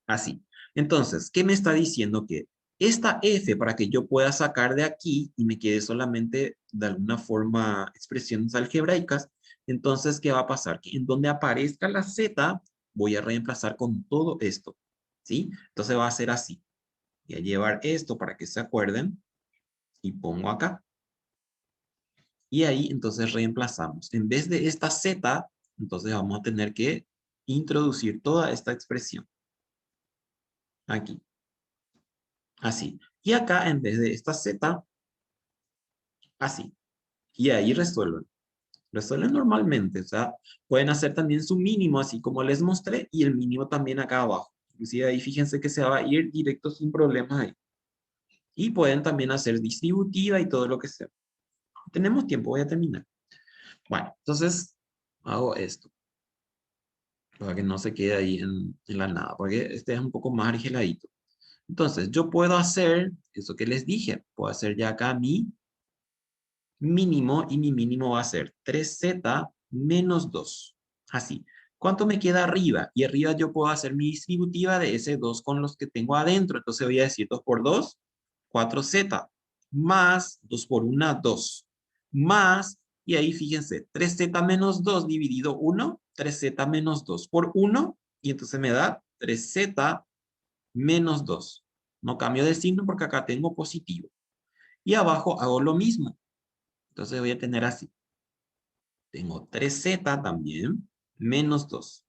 Así. Entonces, ¿qué me está diciendo? Que esta f, para que yo pueda sacar de aquí y me quede solamente de alguna forma expresiones algebraicas, entonces, ¿qué va a pasar? Que en donde aparezca la z, voy a reemplazar con todo esto. ¿Sí? Entonces va a ser así. Voy a llevar esto para que se acuerden y pongo acá. Y ahí entonces reemplazamos. En vez de esta z, entonces vamos a tener que introducir toda esta expresión. Aquí. Así. Y acá en vez de esta z, así. Y ahí resuelven. Resuelven normalmente. O sea, pueden hacer también su mínimo, así como les mostré, y el mínimo también acá abajo. Inclusive ahí fíjense que se va a ir directo sin problemas ahí. Y pueden también hacer distributiva y todo lo que sea. Tenemos tiempo, voy a terminar. Bueno, entonces hago esto. Para que no se quede ahí en la nada, porque este es un poco más argeladito. Entonces, yo puedo hacer eso que les dije. Puedo hacer ya acá mi mínimo y mi mínimo va a ser 3z menos 2. Así. ¿Cuánto me queda arriba? Y arriba yo puedo hacer mi distributiva de ese 2 con los que tengo adentro. Entonces voy a decir 2 por 2, 4z. Más 2 por 1, 2. Más, y ahí fíjense, 3z menos 2 dividido 1, 3z menos 2 por 1. Y entonces me da 3z menos 2. No cambio de signo porque acá tengo positivo. Y abajo hago lo mismo. Entonces voy a tener así. Tengo 3z también, menos 2.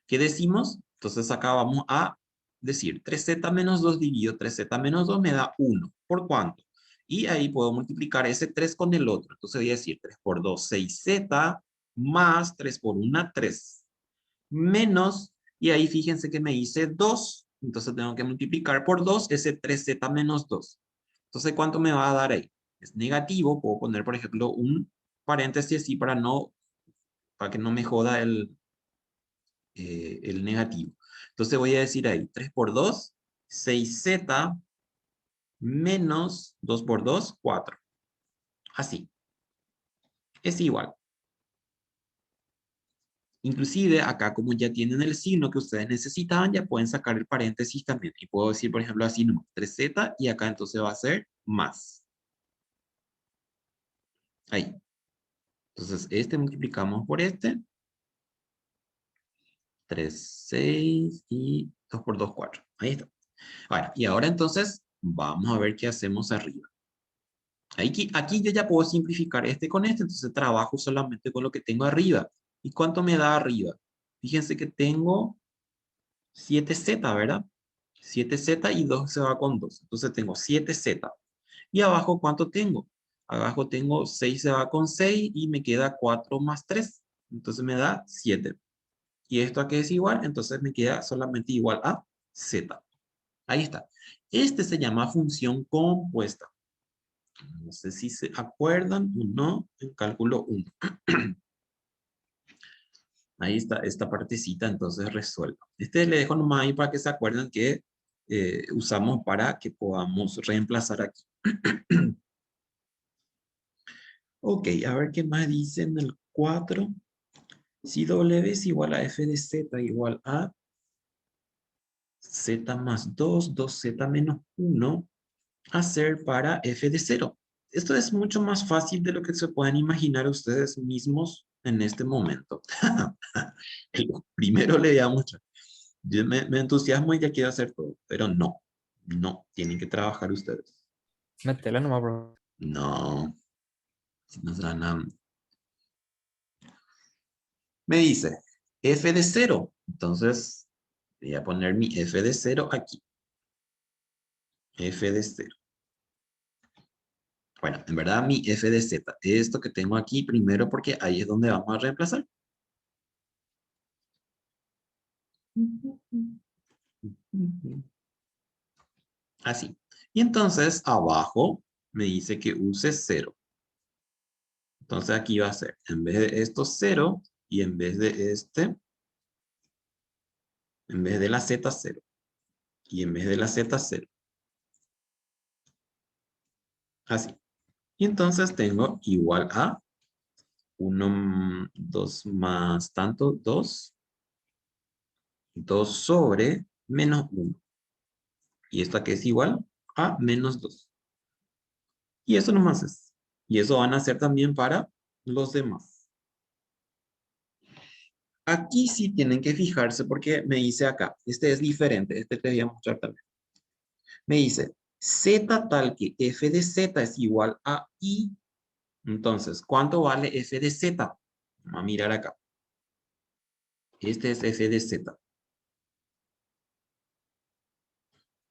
¿Qué decimos? Entonces acá vamos a decir 3z menos 2 dividido 3z menos 2 me da 1. ¿Por cuánto? Y ahí puedo multiplicar ese 3 con el otro. Entonces voy a decir 3 por 2, 6z, más 3 por 1, 3. Menos, y ahí fíjense que me hice 2. Entonces tengo que multiplicar por 2 ese 3z menos 2. Entonces, ¿cuánto me va a dar ahí? Es negativo, puedo poner, por ejemplo, un paréntesis así para que no me joda el negativo. Entonces voy a decir ahí, 3 por 2, 6z menos 2 por 2, 4. Así. Es igual. Inclusive acá como ya tienen el signo que ustedes necesitaban, ya pueden sacar el paréntesis también. Y puedo decir, por ejemplo, así, no, 3z y acá entonces va a ser más. Ahí. Entonces este multiplicamos por este. 3, 6 y 2 por 2, 4. Ahí está. Bueno, y ahora entonces vamos a ver qué hacemos arriba. Aquí yo ya puedo simplificar este con este, entonces trabajo solamente con lo que tengo arriba. ¿Y cuánto me da arriba? Fíjense que tengo 7z, ¿verdad? 7z y 2 se va con 2. Entonces tengo 7z. ¿Y abajo cuánto tengo? Abajo tengo 6 se va con 6 y me queda 4 más 3. Entonces me da 7. ¿Y esto a qué es igual? Entonces me queda solamente igual a z. Ahí está. Este se llama función compuesta. No sé si se acuerdan o no en cálculo 1. Ahí está esta partecita, entonces resuelvo. Este le dejo nomás ahí para que se acuerden que usamos para que podamos reemplazar aquí. Ok, a ver qué más dice en el 4. Si W es igual a f de z igual a z más 2, 2z menos 1, hacer para f de 0. Esto es mucho más fácil de lo que se pueden imaginar ustedes mismos en este momento. Primero le voy a mostrar. Yo me entusiasmo y ya quiero hacer todo, pero no, no, tienen que trabajar ustedes. Métela nomás, bro. No, si nos dan me dice f de 0. Entonces, voy a poner mi f de 0 aquí. F de 0. Bueno, en verdad mi f de z, esto que tengo aquí primero porque ahí es donde vamos a reemplazar. Así. Y entonces abajo me dice que use 0. Entonces aquí va a ser, en vez de esto 0 y en vez de este, en vez de la z 0. Y en vez de la z 0. Así. Y entonces tengo igual a 1, 2 más tanto, 2 sobre menos 1. Y esta que es igual a menos 2. Y eso nomás es. Y eso van a ser también para los demás. Aquí sí tienen que fijarse porque me dice acá, este es diferente, este te voy a mostrar también. Me dice, z tal que f de z es igual a i. Entonces, ¿cuánto vale f de z? Vamos a mirar acá. Este es f de z.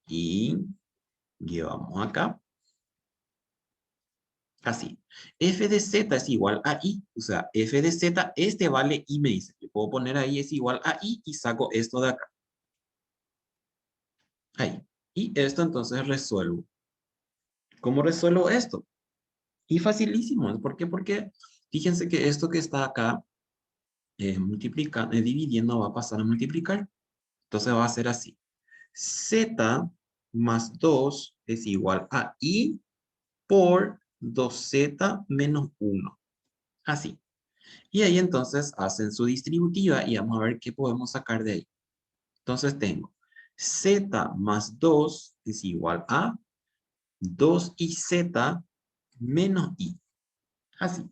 Y llevamos acá. Así. F de z es igual a i. O sea, f de z, este vale i, me dice. Yo puedo poner ahí es igual a i y saco esto de acá. Ahí. Y esto entonces resuelvo. ¿Cómo resuelvo esto? Y facilísimo. ¿Por qué? Porque fíjense que esto que está acá, dividiendo, va a pasar a multiplicar. Entonces va a ser así. Z más 2 es igual a i por 2z menos 1. Así. Y ahí entonces hacen su distributiva y vamos a ver qué podemos sacar de ahí. Entonces tengo z más 2 es igual a 2iz menos i. Así.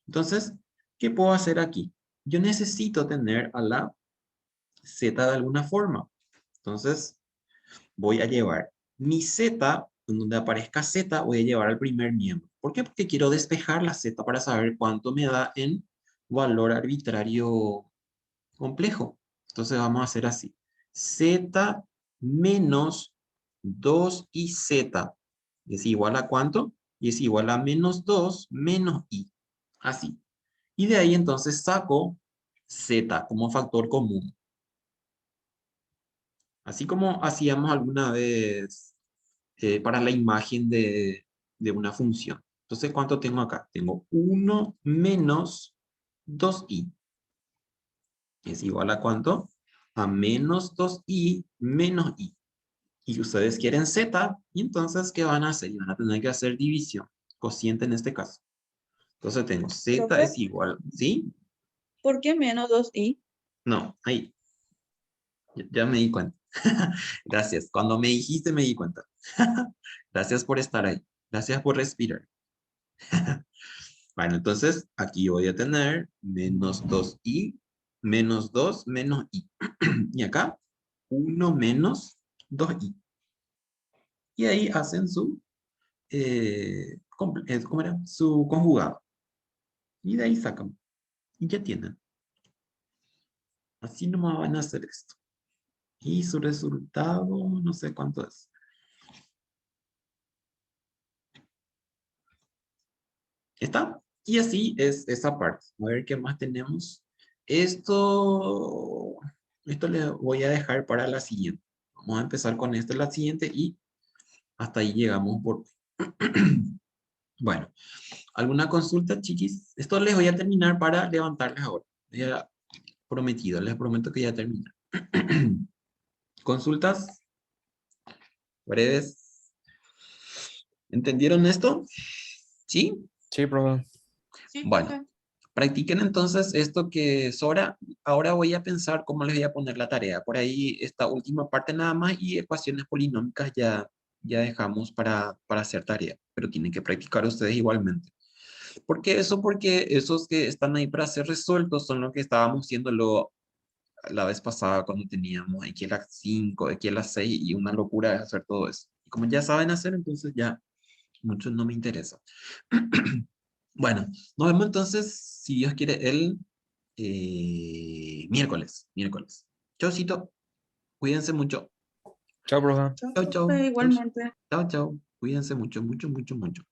Entonces, ¿qué puedo hacer aquí? Yo necesito tener a la z de alguna forma. Entonces, voy a llevar mi z, en donde aparezca z, voy a llevar al primer miembro. ¿Por qué? Porque quiero despejar la z para saber cuánto me da en valor arbitrario complejo. Entonces vamos a hacer así. Z menos 2iz es igual a ¿cuánto? Y es igual a menos 2 menos i. Así. Y de ahí entonces saco z como factor común. Así como hacíamos alguna vez para la imagen de una función. Entonces, ¿cuánto tengo acá? Tengo 1 menos 2i. ¿Es igual a cuánto? A menos 2i menos i. Y ustedes quieren z, y entonces, ¿qué van a hacer? Van a tener que hacer división, cociente en este caso. Entonces tengo z Profe, es igual, ¿sí? ¿por qué menos 2i? No, ahí, ya me di cuenta. Gracias, cuando me dijiste me di cuenta. Gracias por estar ahí, gracias por respirar. Bueno, entonces aquí voy a tener menos 2i, menos 2 menos i. Y acá, 1 menos 2i. Y ahí hacen su, ¿cómo era? Su conjugado. Y de ahí sacan. Y ya tienen. Así nomás van a hacer esto. Y su resultado, no sé cuánto es. ¿Está? Y así es esa parte. A ver qué más tenemos. Esto le voy a dejar para la siguiente. Vamos a empezar con esta, la siguiente, y hasta ahí llegamos por hoy. Bueno, ¿alguna consulta, chiquis? Esto les voy a terminar para levantarles ahora. Ya prometido, les prometo que ya termino. ¿Consultas breves? ¿Entendieron esto? ¿Sí? Sí, profe. Sí, Bueno, profe. practiquen entonces esto que sobra. Ahora voy a pensar cómo les voy a poner la tarea. Por ahí esta última parte nada más y ecuaciones polinómicas ya dejamos para hacer tarea. Pero tienen que practicar ustedes igualmente. ¿Por qué eso? Porque esos que están ahí para ser resueltos son los que estábamos haciéndolo la vez pasada cuando teníamos aquí a las 5, aquí a las 6 y una locura es hacer todo eso. Y como ya saben hacer, entonces ya mucho no me interesa. Bueno, nos vemos entonces, si Dios quiere, el miércoles. Chaucito, cuídense mucho. Chao, profe. Chao, Chau, chau. profe, Chau, igualmente. chau, chau. Cuídense mucho, mucho, mucho, mucho.